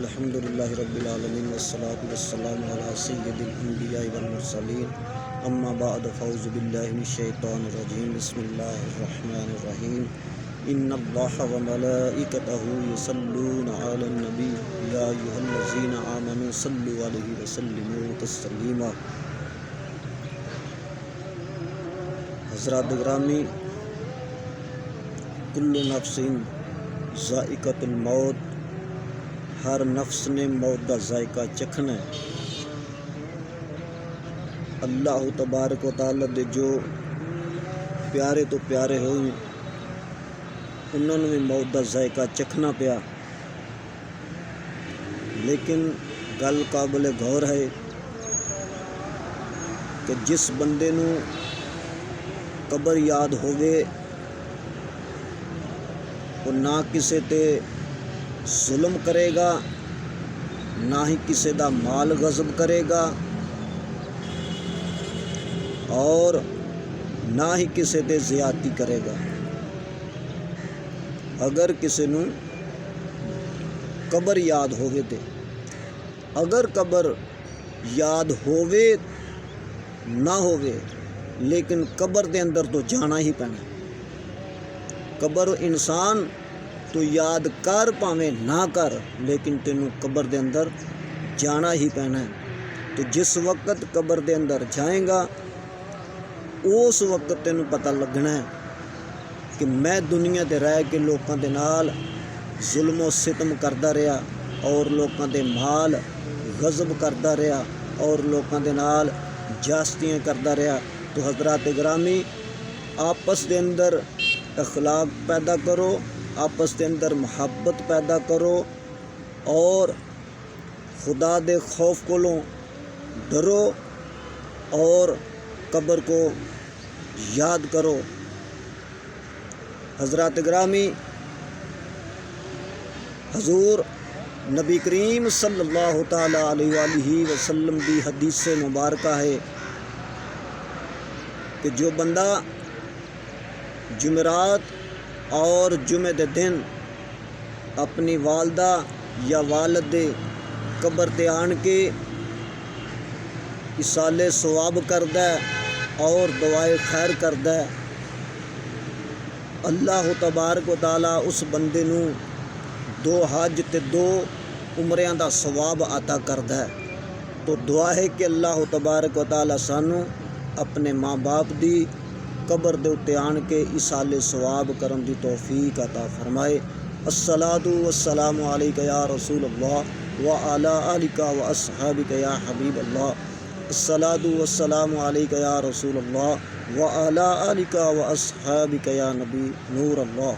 الحمدللہ رب العالمین والصلاة والسلام علی سید الانبیاء والمرسلین اما بعد فاعوذ باللہ من الشیطان الرجیم بسم اللہ الرحمن الرحیم ان اللہ وملائکتہ یصلون علی النبی یا ایھا الذین آمنوا صلوا علیہ وسلموا تسلیما۔ حضرات گرامی، کل نفس ذائقۃ الموت، ہر نفس نے موت کا ذائقہ چکھنا ہے۔ اللہ تبارک و تعالی دے جو پیارے تو پیارے ہوئے انہوں نے بھی موت کا ذائقہ چکھنا پیا، لیکن گل قابل غور ہے کہ جس بندے نو قبر یاد ہوگے وہ نہ کسے تے ظلم کرے گا، نہ ہی کسی دا مال غصب کرے گا، اور نہ ہی کسی تے زیادتی کرے گا۔ اگر کسی نو قبر یاد ہووے تے اگر قبر یاد ہووے نہ ہووے لیکن قبر دے اندر تو جانا ہی پینا۔ قبر انسان تو یاد کر پاویں نہ کر، لیکن تینوں قبر دے اندر جانا ہی پینا ہے۔ تو جس وقت قبر دے اندر جائیں گا اس وقت تینوں پتہ لگنا ہے کہ میں دنیا تے رہ کے لوکاں دے نال ظلم و ستم کردا رہا، اور لوکاں دے مال غصب کردا رہا، اور لوکاں دے نال جاستیاں کردا رہا۔ تو حضرات گرامی، آپس دے اندر اخلاق پیدا کرو، آپس کے اندر محبت پیدا کرو، اور خدا دے خوف کولوں ڈرو، اور قبر کو یاد کرو۔ حضرات گرامی، حضور نبی کریم صلی اللہ تعالی علیہ وآلہ وسلم دی حدیث مبارکہ ہے کہ جو بندہ جمعرات اور جمعے دے دن اپنی والدہ یا والد دے قبر تے آن کے ایصال ثواب کردا ہے اور دعائے خیر کردا ہے، اللہ تبارک و تعالی اس بندے نو 2 حج تے 2 عمریاں دا ثواب عطا کردا ہے۔ تو دعا ہے کہ اللہ تبارک و تعالی سانو اپنے ماں باپ دی قبر دے اتے آن کے ایصال ثواب کرن دی توفیق عطا فرمائے۔ الصلاۃ والسلام علیک یا رسول اللہ وعلی آلک واصحابک یا حبیب اللہ۔ الصلاۃ والسلام علیک یا رسول اللہ وعلی آلک واصحابک یا نبی نور اللہ۔